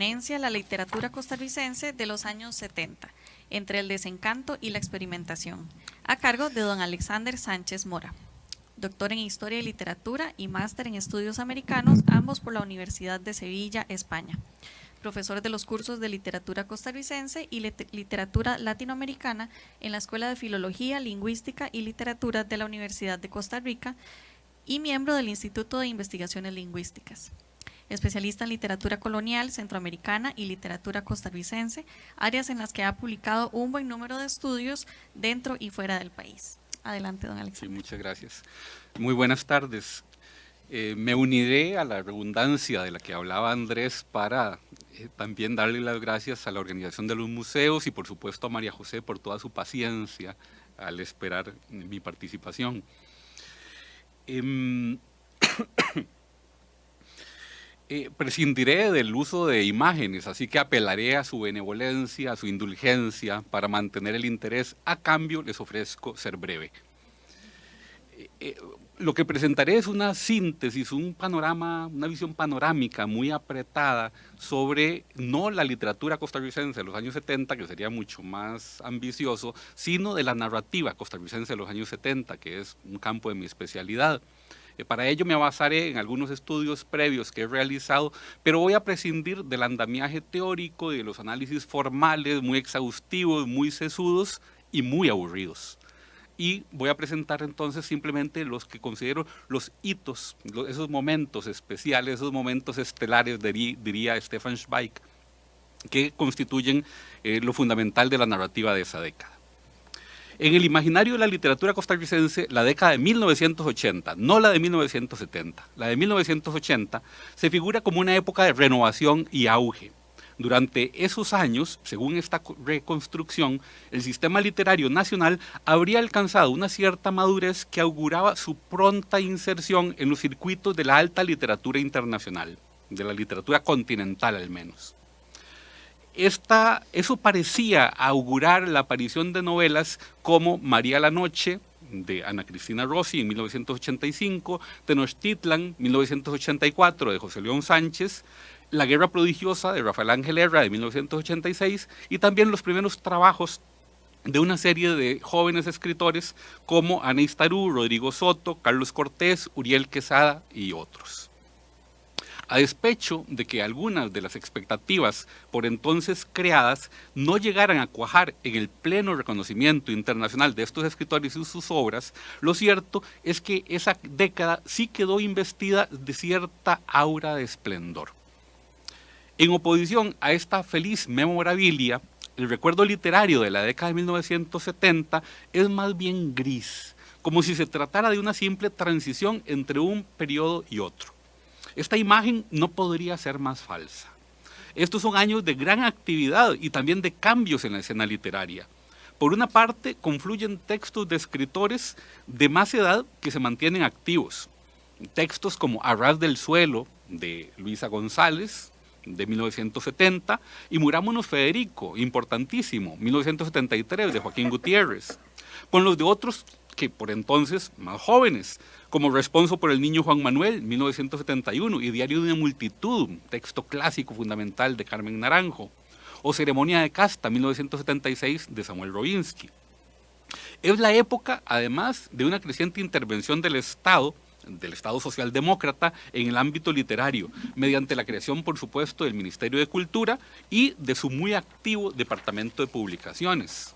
ponencia La literatura costarricense de los años 70, entre el desencanto y la experimentación, a cargo de don Alexander Sánchez Mora, doctor en Historia y Literatura y máster en Estudios Americanos, ambos por la Universidad de Sevilla, España. Profesor de los cursos de Literatura costarricense y Literatura latinoamericana en la Escuela de Filología, Lingüística y Literatura de la Universidad de Costa Rica y miembro del Instituto de Investigaciones Lingüísticas. Especialista en literatura colonial, centroamericana y literatura costarricense, áreas en las que ha publicado un buen número de estudios dentro y fuera del país. Adelante, don Alexander. Sí, muchas gracias. Muy buenas tardes. Me uniré a la redundancia de la que hablaba Andrés para también darle las gracias a la organización de los museos y por supuesto a María José por toda su paciencia al esperar mi participación. Prescindiré del uso de imágenes, así que apelaré a su benevolencia, a su indulgencia para mantener el interés. A cambio les ofrezco ser breve. Lo que presentaré es una síntesis, un panorama, una visión panorámica muy apretada sobre no la literatura costarricense de los años 70, que sería mucho más ambicioso, sino de la narrativa costarricense de los años 70, que es un campo de mi especialidad. Para ello me basaré en algunos estudios previos que he realizado, pero voy a prescindir del andamiaje teórico y de los análisis formales muy exhaustivos, muy sesudos y muy aburridos. Y voy a presentar entonces simplemente los que considero los hitos, esos momentos especiales, esos momentos estelares, diría Stefan Zweig, que constituyen lo fundamental de la narrativa de esa década. En el imaginario de la literatura costarricense, la década de 1980, no la de 1970, la de 1980, se figura como una época de renovación y auge. Durante esos años, según esta reconstrucción, el sistema literario nacional habría alcanzado una cierta madurez que auguraba su pronta inserción en los circuitos de la alta literatura internacional, de la literatura continental al menos. Eso parecía augurar la aparición de novelas como María la Noche, de Ana Cristina Rossi en 1985, Tenochtitlan, 1984, de José León Sánchez, La Guerra Prodigiosa, de Rafael Ángel Herra, de 1986, y también los primeros trabajos de una serie de jóvenes escritores como Ana Istarú, Rodrigo Soto, Carlos Cortés, Uriel Quesada y otros. A despecho de que algunas de las expectativas por entonces creadas no llegaran a cuajar en el pleno reconocimiento internacional de estos escritores y sus obras, lo cierto es que esa década sí quedó investida de cierta aura de esplendor. En oposición a esta feliz memorabilia, el recuerdo literario de la década de 1970 es más bien gris, como si se tratara de una simple transición entre un periodo y otro. Esta imagen no podría ser más falsa. Estos son años de gran actividad y también de cambios en la escena literaria. Por una parte, confluyen textos de escritores de más edad que se mantienen activos. Textos como A ras del suelo, de Luisa González, de 1970, y Murámonos Federico, importantísimo, 1973, de Joaquín Gutiérrez, con los de otros que por entonces más jóvenes, como Responso por el niño Juan Manuel, 1971, y Diario de una multitud, un texto clásico fundamental de Carmen Naranjo, o Ceremonia de casta, 1976, de Samuel Robinsky. Es la época, además, de una creciente intervención del Estado socialdemócrata en el ámbito literario, mediante la creación, por supuesto, del Ministerio de Cultura y de su muy activo Departamento de Publicaciones.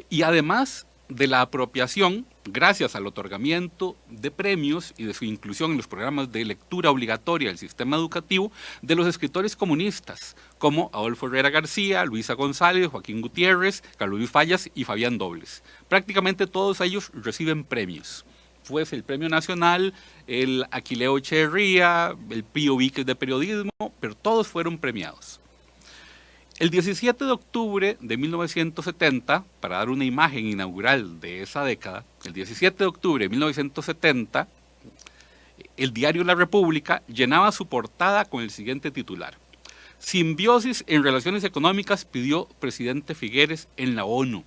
Y además de la apropiación, gracias al otorgamiento de premios y de su inclusión en los programas de lectura obligatoria del sistema educativo, de los escritores comunistas, como Adolfo Herrera García, Luisa González, Joaquín Gutiérrez, Carlos Luis Fallas y Fabián Dobles. Prácticamente todos ellos reciben premios. Fue el Premio Nacional, el Aquileo Echeverría, el Pío Víquez de Periodismo, pero todos fueron premiados. El 17 de octubre de 1970, para dar una imagen inaugural de esa década, el 17 de octubre de 1970, el diario La República llenaba su portada con el siguiente titular: Simbiosis en relaciones económicas pidió presidente Figueres en la ONU,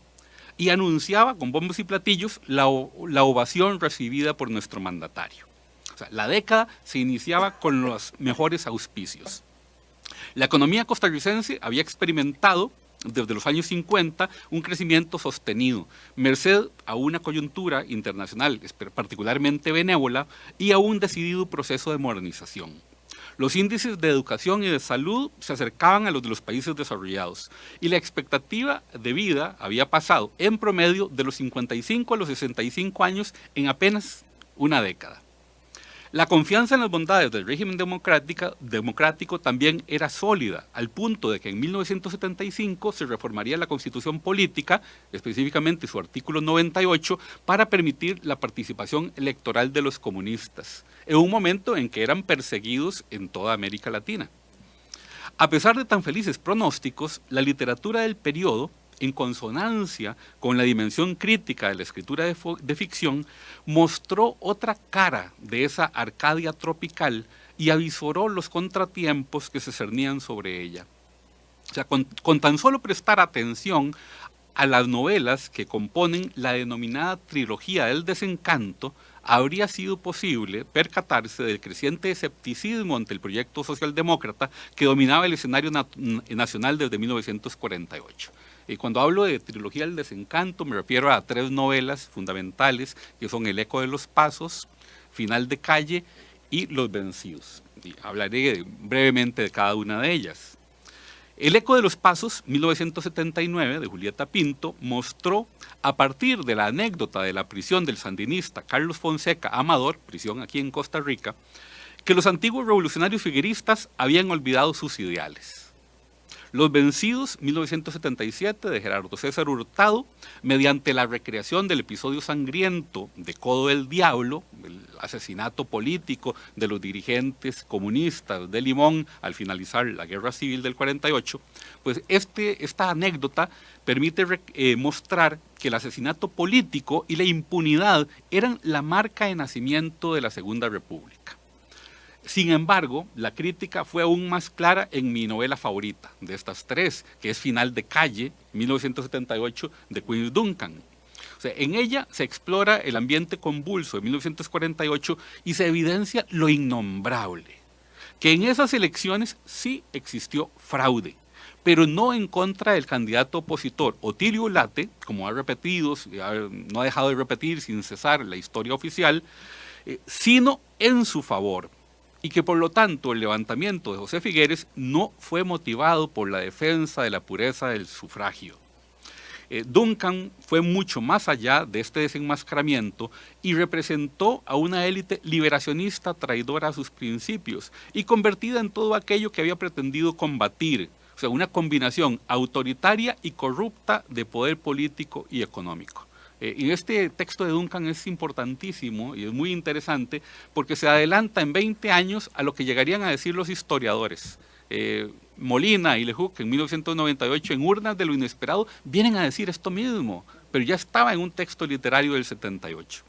y anunciaba con bombos y platillos la ovación recibida por nuestro mandatario. O sea, la década se iniciaba con los mejores auspicios. La economía costarricense había experimentado desde los años 50 un crecimiento sostenido, merced a una coyuntura internacional particularmente benévola y a un decidido proceso de modernización. Los índices de educación y de salud se acercaban a los de los países desarrollados y la expectativa de vida había pasado en promedio de los 55 a los 65 años en apenas una década. La confianza en las bondades del régimen democrático también era sólida, al punto de que en 1975 se reformaría la Constitución Política, específicamente su artículo 98, para permitir la participación electoral de los comunistas, en un momento en que eran perseguidos en toda América Latina. A pesar de tan felices pronósticos, la literatura del periodo, en consonancia con la dimensión crítica de la escritura de ficción, mostró otra cara de esa Arcadia tropical y avisoró los contratiempos que se cernían sobre ella. O sea, con tan solo prestar atención a las novelas que componen la denominada trilogía del desencanto, habría sido posible percatarse del creciente escepticismo ante el proyecto socialdemócrata que dominaba el escenario nacional desde 1948. Y cuando hablo de trilogía del desencanto me refiero a 3 novelas fundamentales que son El eco de los pasos, Final de calle y Los vencidos. Y hablaré brevemente de cada una de ellas. El eco de los pasos, 1979, de Julieta Pinto, mostró, a partir de la anécdota de la prisión del sandinista Carlos Fonseca Amador, prisión aquí en Costa Rica, que los antiguos revolucionarios figueristas habían olvidado sus ideales. Los vencidos, 1977, de Gerardo César Hurtado, mediante la recreación del episodio sangriento de Codo del Diablo, el asesinato político de los dirigentes comunistas de Limón al finalizar la Guerra Civil del 48, pues esta anécdota permite mostrar que el asesinato político y la impunidad eran la marca de nacimiento de la Segunda República. Sin embargo, la crítica fue aún más clara en mi novela favorita de estas 3, que es Final de calle, 1978, de Queen's Duncan. O sea, en ella se explora el ambiente convulso de 1948 y se evidencia lo innombrable, que en esas elecciones sí existió fraude, pero no en contra del candidato opositor Otilio Ulate, como ha repetido, no ha dejado de repetir sin cesar la historia oficial, sino en su favor. Y que por lo tanto el levantamiento de José Figueres no fue motivado por la defensa de la pureza del sufragio. Duncan fue mucho más allá de este desenmascaramiento y representó a una élite liberacionista traidora a sus principios y convertida en todo aquello que había pretendido combatir, o sea, una combinación autoritaria y corrupta de poder político y económico. Y este texto de Duncan es importantísimo y es muy interesante porque se adelanta en 20 años a lo que llegarían a decir los historiadores. Molina y Lejuc en 1998 en Urnas de lo Inesperado vienen a decir esto mismo, pero ya estaba en un texto literario del 78.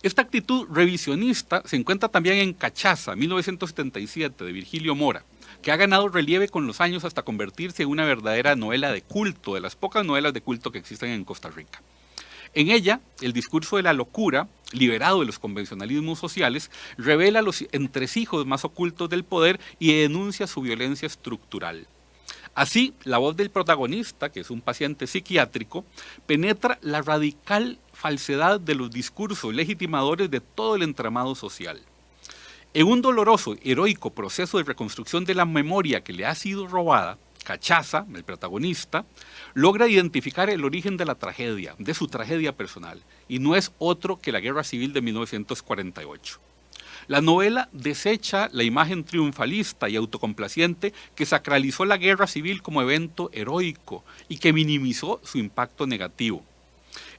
Esta actitud revisionista se encuentra también en Cachaza, 1977, de Virgilio Mora, que ha ganado relieve con los años hasta convertirse en una verdadera novela de culto, de las pocas novelas de culto que existen en Costa Rica. En ella, el discurso de la locura, liberado de los convencionalismos sociales, revela los entresijos más ocultos del poder y denuncia su violencia estructural. Así, la voz del protagonista, que es un paciente psiquiátrico, penetra la radical falsedad de los discursos legitimadores de todo el entramado social. En un doloroso, heroico proceso de reconstrucción de la memoria que le ha sido robada, Cachaza, el protagonista, logra identificar el origen de la tragedia, de su tragedia personal, y no es otro que la Guerra Civil de 1948. La novela desecha la imagen triunfalista y autocomplaciente que sacralizó la Guerra Civil como evento heroico y que minimizó su impacto negativo.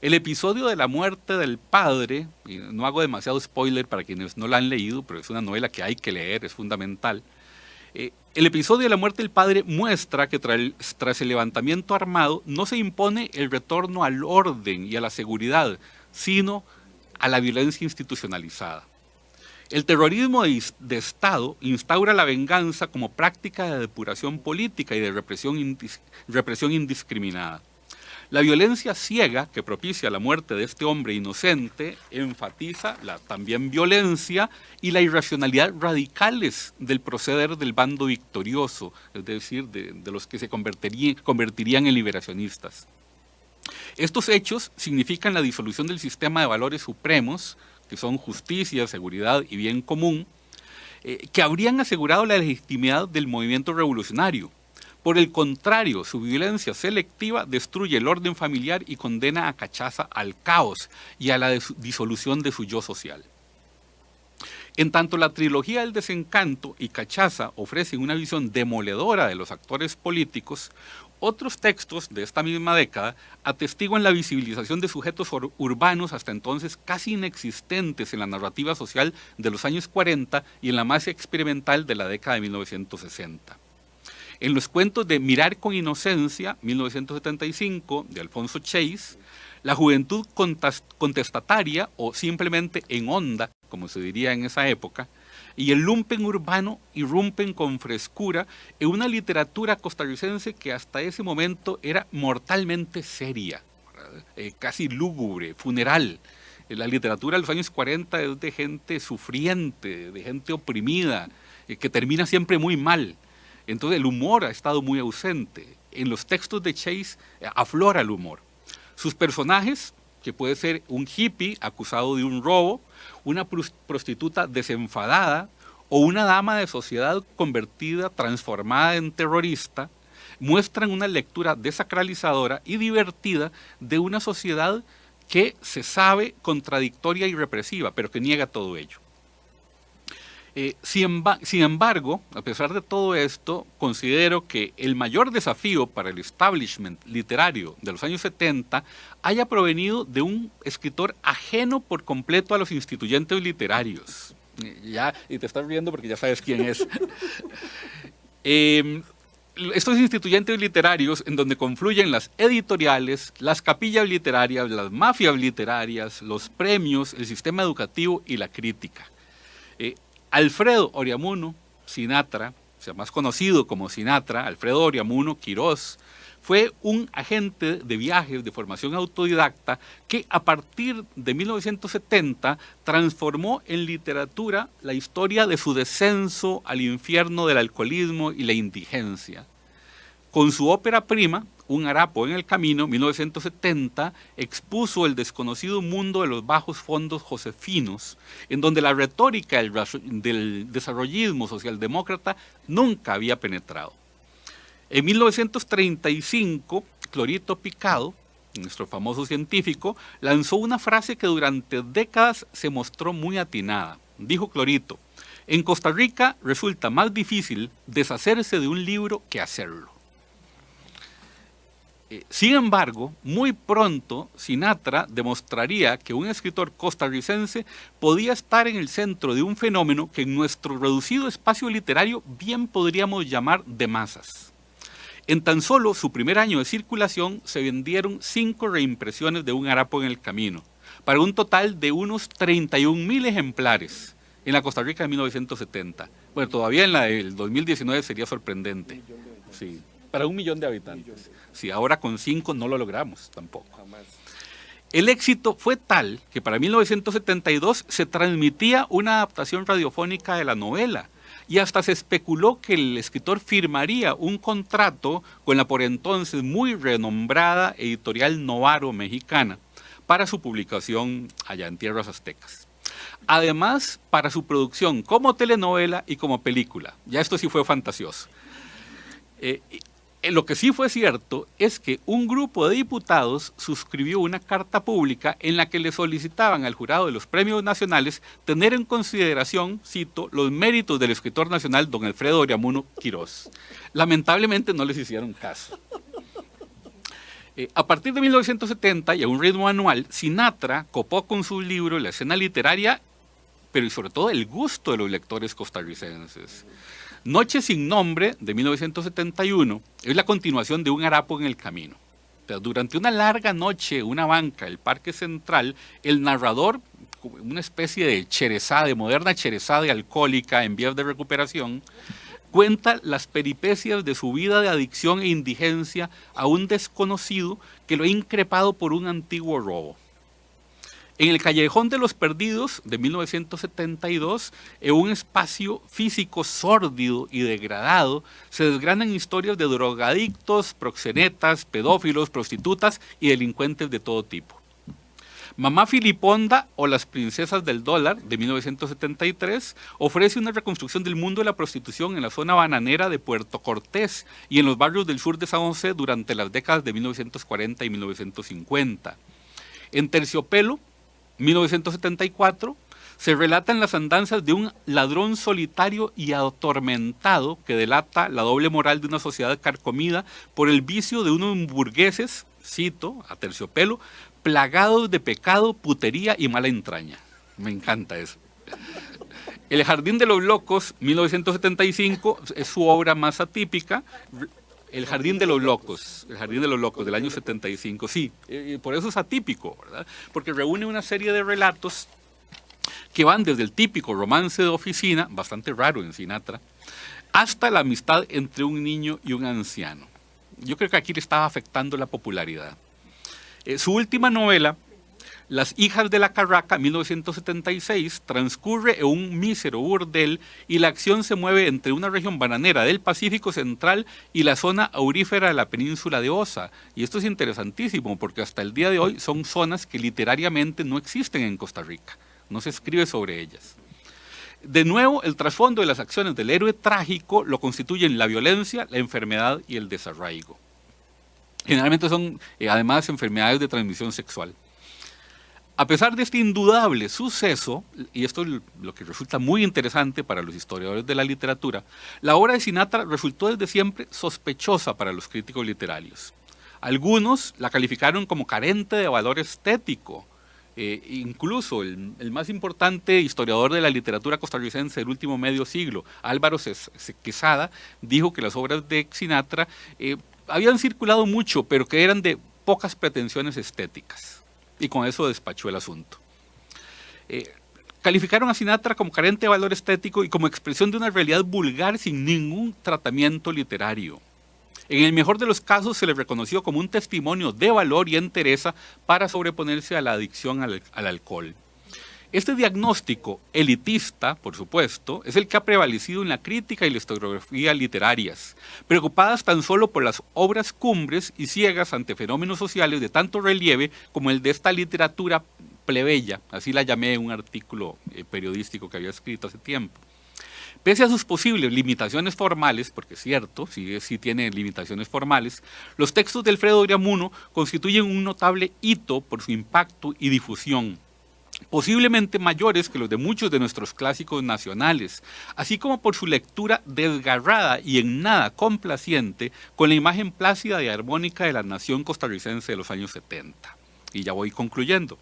El episodio de la muerte del padre, y no hago demasiado spoiler para quienes no la han leído, pero es una novela que hay que leer, es fundamental. El episodio de la muerte del padre muestra que tras el levantamiento armado no se impone el retorno al orden y a la seguridad, sino a la violencia institucionalizada. El terrorismo de Estado instaura la venganza como práctica de depuración política y de represión indiscriminada. La violencia ciega que propicia la muerte de este hombre inocente enfatiza la también violencia y la irracionalidad radicales del proceder del bando victorioso, es decir, de los que se convertirían en liberacionistas. Estos hechos significan la disolución del sistema de valores supremos, que son justicia, seguridad y bien común, que habrían asegurado la legitimidad del movimiento revolucionario. Por el contrario, su violencia selectiva destruye el orden familiar y condena a Cachaza al caos y a la disolución de su yo social. En tanto la trilogía del desencanto y Cachaza ofrecen una visión demoledora de los actores políticos, otros textos de esta misma década atestiguan la visibilización de sujetos urbanos hasta entonces casi inexistentes en la narrativa social de los años 40 y en la más experimental de la década de 1960. En los cuentos de Mirar con inocencia, 1975, de Alfonso Chase, la juventud contestataria o simplemente en onda, como se diría en esa época, y el lumpen urbano irrumpen con frescura en una literatura costarricense que hasta ese momento era mortalmente seria, casi lúgubre, funeral. La literatura de los años 40 es de gente sufriente, de gente oprimida, que termina siempre muy mal. Entonces el humor ha estado muy ausente. En los textos de Chase aflora el humor. Sus personajes, que puede ser un hippie acusado de un robo, una prostituta desenfadada o una dama de sociedad convertida, transformada en terrorista, muestran una lectura desacralizadora y divertida de una sociedad que se sabe contradictoria y represiva, pero que niega todo ello. Sin embargo, a pesar de todo esto, considero que el mayor desafío para el establishment literario de los años 70 haya provenido de un escritor ajeno por completo a los instituyentes literarios. Y te estás riendo porque ya sabes quién es. Estos instituyentes literarios en donde confluyen las editoriales, las capillas literarias, las mafias literarias, los premios, el sistema educativo y la crítica. Alfredo Oriamuno Sinatra, o sea, más conocido como Sinatra, Alfredo Oriamuno Quirós, fue un agente de viajes de formación autodidacta que a partir de 1970 transformó en literatura la historia de su descenso al infierno del alcoholismo y la indigencia. Con su ópera prima, Un harapo en el camino, 1970, expuso el desconocido mundo de los bajos fondos josefinos, en donde la retórica del desarrollismo socialdemócrata nunca había penetrado. En 1935, Clorito Picado, nuestro famoso científico, lanzó una frase que durante décadas se mostró muy atinada. Dijo Clorito: en Costa Rica resulta más difícil deshacerse de un libro que hacerlo. Sin embargo, muy pronto Sinatra demostraría que un escritor costarricense podía estar en el centro de un fenómeno que en nuestro reducido espacio literario bien podríamos llamar de masas. En tan solo su primer año de circulación se vendieron 5 reimpresiones de Un harapo en el camino, para un total de unos 31,000 ejemplares en la Costa Rica de 1970. Bueno, todavía en la del 2019 sería sorprendente. Sí, para 1 millón de habitantes. Sí, ahora con 5 no lo logramos tampoco. El éxito fue tal que para 1972 se transmitía una adaptación radiofónica de la novela y hasta se especuló que el escritor firmaría un contrato con la por entonces muy renombrada editorial Novaro mexicana para su publicación allá en tierras aztecas. Además, para su producción como telenovela y como película. Ya esto sí fue fantasioso. Lo que sí fue cierto es que un grupo de diputados suscribió una carta pública en la que le solicitaban al jurado de los premios nacionales tener en consideración, cito, los méritos del escritor nacional don Alfredo Oriamuno Quirós. Lamentablemente no les hicieron caso. A partir de 1970 y a un ritmo anual, Sinatra copó con su libro la escena literaria, pero y sobre todo el gusto de los lectores costarricenses. Noche sin nombre, de 1971, es la continuación de Un harapo en el camino. Pero durante una larga noche, una banca, el Parque Central, el narrador, una especie de cherezada, de moderna cherezada alcohólica en vías de recuperación, cuenta las peripecias de su vida de adicción e indigencia a un desconocido que lo ha increpado por un antiguo robo. En el Callejón de los Perdidos de 1972, en un espacio físico sórdido y degradado, se desgranan historias de drogadictos, proxenetas, pedófilos, prostitutas y delincuentes de todo tipo. Mamá Filiponda o Las Princesas del Dólar, de 1973, ofrece una reconstrucción del mundo de la prostitución en la zona bananera de Puerto Cortés y en los barrios del sur de San José durante las décadas de 1940 y 1950. En Terciopelo, 1974, se relatan las andanzas de un ladrón solitario y atormentado que delata la doble moral de una sociedad carcomida por el vicio de unos burgueses, cito, a Terciopelo, plagados de pecado, putería y mala entraña. Me encanta eso. El Jardín de los Locos, 1975, es su obra más atípica. El Jardín de los Locos, del año 75, sí, por eso es atípico, ¿verdad? Porque reúne una serie de relatos que van desde el típico romance de oficina, bastante raro en Sinatra, hasta la amistad entre un niño y un anciano. Yo creo que aquí le estaba afectando la popularidad. Su última novela, Las hijas de la Carraca, 1976, transcurre en un mísero burdel y la acción se mueve entre una región bananera del Pacífico Central y la zona aurífera de la península de Osa. Y esto es interesantísimo porque hasta el día de hoy son zonas que literariamente no existen en Costa Rica, no se escribe sobre ellas. De nuevo, el trasfondo de las acciones del héroe trágico lo constituyen la violencia, la enfermedad y el desarraigo. Generalmente son, además, enfermedades de transmisión sexual. A pesar de este indudable suceso, y esto es lo que resulta muy interesante para los historiadores de la literatura, la obra de Sinatra resultó desde siempre sospechosa para los críticos literarios. Algunos la calificaron como carente de valor estético. Incluso el más importante historiador de la literatura costarricense del último medio siglo, Álvaro Quesada, dijo que las obras de Sinatra habían circulado mucho, pero que eran de pocas pretensiones estéticas. Y con eso despachó el asunto. Calificaron a Sinatra como carente de valor estético y como expresión de una realidad vulgar sin ningún tratamiento literario. En el mejor de los casos se le reconoció como un testimonio de valor y entereza para sobreponerse a la adicción al alcohol. Este diagnóstico elitista, por supuesto, es el que ha prevalecido en la crítica y la historiografía literarias, preocupadas tan solo por las obras cumbres y ciegas ante fenómenos sociales de tanto relieve como el de esta literatura plebeya, así la llamé en un artículo periodístico que había escrito hace tiempo. Pese a sus posibles limitaciones formales, porque es cierto, sí tiene limitaciones formales, los textos de Alfredo Iramuno constituyen un notable hito por su impacto y difusión, posiblemente mayores que los de muchos de nuestros clásicos nacionales, así como por su lectura desgarrada y en nada complaciente con la imagen plácida y armónica de la nación costarricense de los años 70. Y ya voy concluyendo.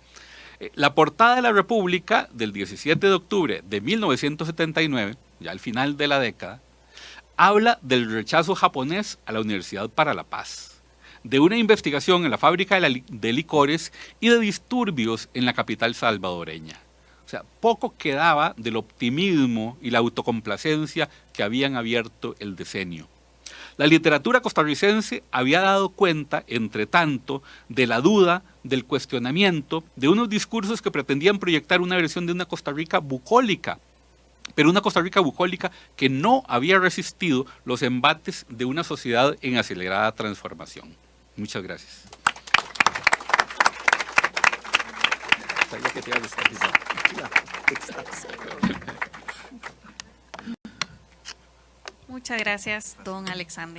La portada de la República del 17 de octubre de 1979, ya al final de la década, habla del rechazo japonés a la Universidad para la Paz, de una investigación en la fábrica de licores y de disturbios en la capital salvadoreña. O sea, poco quedaba del optimismo y la autocomplacencia que habían abierto el decenio. La literatura costarricense había dado cuenta, entre tanto, de la duda, del cuestionamiento, de unos discursos que pretendían proyectar una versión de una Costa Rica bucólica, pero una Costa Rica bucólica que no había resistido los embates de una sociedad en acelerada transformación. Muchas gracias. Muchas gracias, don Alexander.